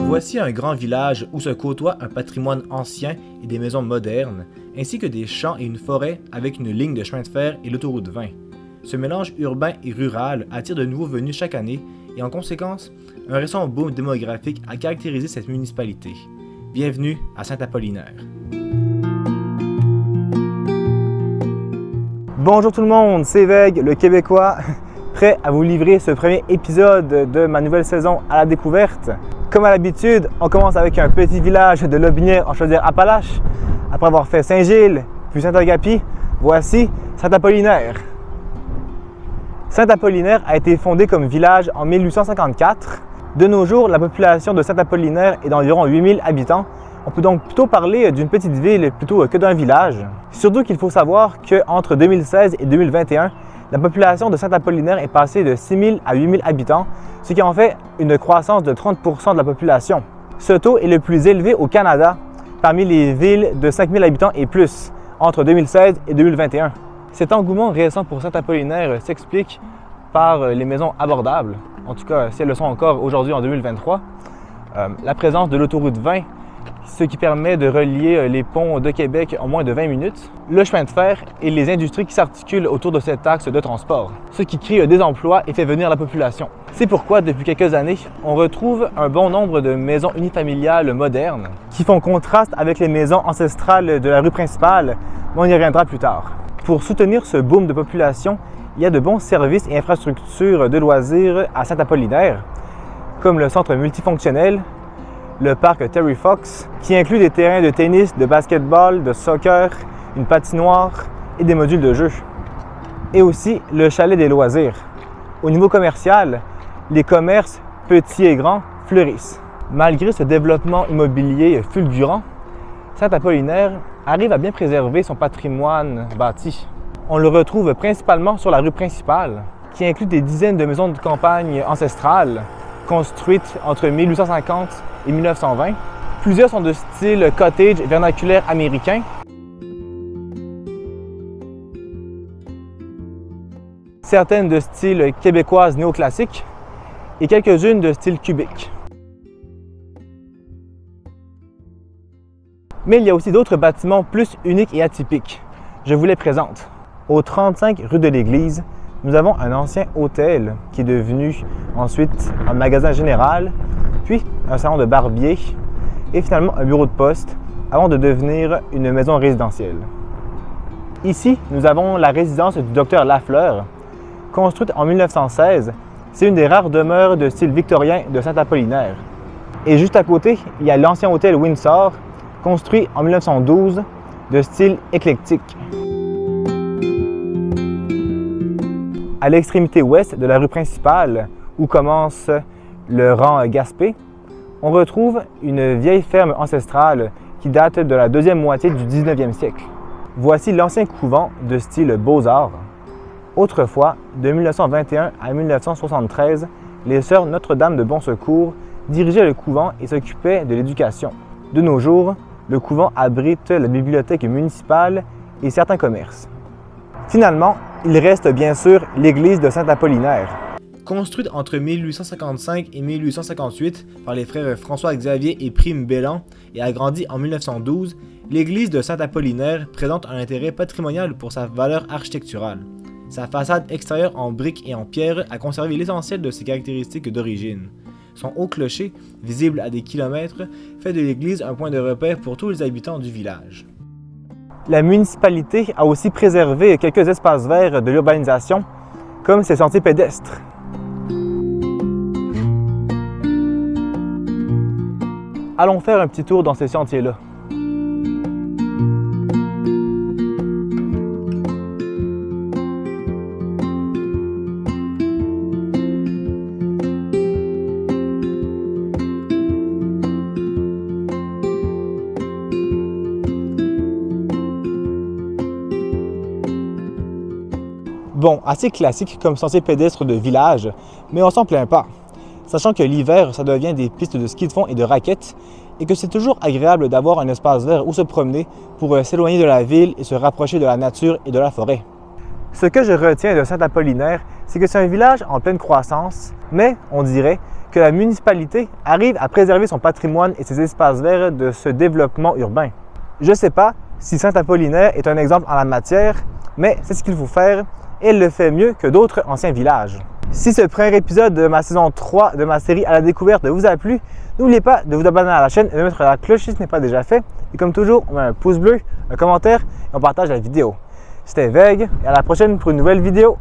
Voici un grand village où se côtoient un patrimoine ancien et des maisons modernes, ainsi que des champs et une forêt avec une ligne de chemin de fer et l'autoroute 20. Ce mélange urbain et rural attire de nouveaux venus chaque année et en conséquence, un récent boom démographique a caractérisé cette municipalité. Bienvenue à Saint-Apollinaire. Bonjour tout le monde, c'est Veg, le Québécois, prêt à vous livrer ce premier épisode de ma nouvelle saison à la découverte. Comme à l'habitude, on commence avec un petit village de Lotbinière en Chaudière-Appalaches. Après avoir fait Saint-Gilles, puis Saint-Agapi, voici Saint-Apollinaire. Saint-Apollinaire a été fondé comme village en 1854. De nos jours, la population de Saint-Apollinaire est d'environ 8000 habitants. On peut donc plutôt parler d'une petite ville plutôt que d'un village. Surtout qu'il faut savoir qu'entre 2016 et 2021, la population de Saint-Apollinaire est passée de 6000 à 8000 habitants, ce qui en fait une croissance de 30% de la population. Ce taux est le plus élevé au Canada parmi les villes de 5000 habitants et plus, entre 2016 et 2021. Cet engouement récent pour Saint-Apollinaire s'explique par les maisons abordables, en tout cas si elles le sont encore aujourd'hui en 2023, la présence de l'autoroute 20, ce qui permet de relier les ponts de Québec en moins de 20 minutes, le chemin de fer et les industries qui s'articulent autour de cet axe de transport, ce qui crée des emplois et fait venir la population. C'est pourquoi, depuis quelques années, on retrouve un bon nombre de maisons unifamiliales modernes qui font contraste avec les maisons ancestrales de la rue principale, mais on y reviendra plus tard. Pour soutenir ce boom de population, il y a de bons services et infrastructures de loisirs à Saint-Apollinaire, comme le centre multifonctionnel, le parc Terry Fox, qui inclut des terrains de tennis, de basketball, de soccer, une patinoire et des modules de jeu. Et aussi le chalet des loisirs. Au niveau commercial, les commerces, petits et grands, fleurissent. Malgré ce développement immobilier fulgurant, Saint-Apollinaire arrive à bien préserver son patrimoine bâti. On le retrouve principalement sur la rue principale, qui inclut des dizaines de maisons de campagne ancestrales, construites entre 1850 et 1920. Plusieurs sont de style cottage vernaculaire américain. Certaines de style québécoise néoclassique et quelques-unes de style cubique. Mais il y a aussi d'autres bâtiments plus uniques et atypiques. Je vous les présente. Au 35 rue de l'Église, nous avons un ancien hôtel qui est devenu ensuite un magasin général, puis un salon de barbier et finalement un bureau de poste avant de devenir une maison résidentielle. Ici, nous avons la résidence du docteur Lafleur. Construite en 1916, c'est une des rares demeures de style victorien de Saint-Apollinaire. Et juste à côté, il y a l'ancien hôtel Windsor, construit en 1912 de style éclectique. À l'extrémité ouest de la rue principale, où commence le rang Gaspé, on retrouve une vieille ferme ancestrale qui date de la deuxième moitié du 19e siècle. Voici l'ancien couvent de style Beaux-Arts. Autrefois, de 1921 à 1973, les sœurs Notre-Dame de Bon Secours dirigeaient le couvent et s'occupaient de l'éducation. De nos jours, le couvent abrite la bibliothèque municipale et certains commerces. Finalement, il reste bien sûr l'église de Saint-Apollinaire. Construite entre 1855 et 1858 par les frères François-Xavier et Prime Belland et agrandie en 1912, l'église de Saint-Apollinaire présente un intérêt patrimonial pour sa valeur architecturale. Sa façade extérieure en briques et en pierre a conservé l'essentiel de ses caractéristiques d'origine. Son haut clocher, visible à des kilomètres, fait de l'église un point de repère pour tous les habitants du village. La municipalité a aussi préservé quelques espaces verts de l'urbanisation, comme ses sentiers pédestres. Allons faire un petit tour dans ces sentiers-là. Bon, assez classique comme sentier pédestre de village, mais on s'en plaint pas. Sachant que l'hiver, ça devient des pistes de ski de fond et de raquettes, et que c'est toujours agréable d'avoir un espace vert où se promener pour s'éloigner de la ville et se rapprocher de la nature et de la forêt. Ce que je retiens de Saint-Apollinaire, c'est que c'est un village en pleine croissance, mais on dirait que la municipalité arrive à préserver son patrimoine et ses espaces verts de ce développement urbain. Je ne sais pas si Saint-Apollinaire est un exemple en la matière, mais c'est ce qu'il faut faire et elle le fait mieux que d'autres anciens villages. Si ce premier épisode de ma saison 3 de ma série À la découverte vous a plu, n'oubliez pas de vous abonner à la chaîne et de mettre la cloche si ce n'est pas déjà fait. Et comme toujours, on met un pouce bleu, un commentaire et on partage la vidéo. C'était Veg et à la prochaine pour une nouvelle vidéo.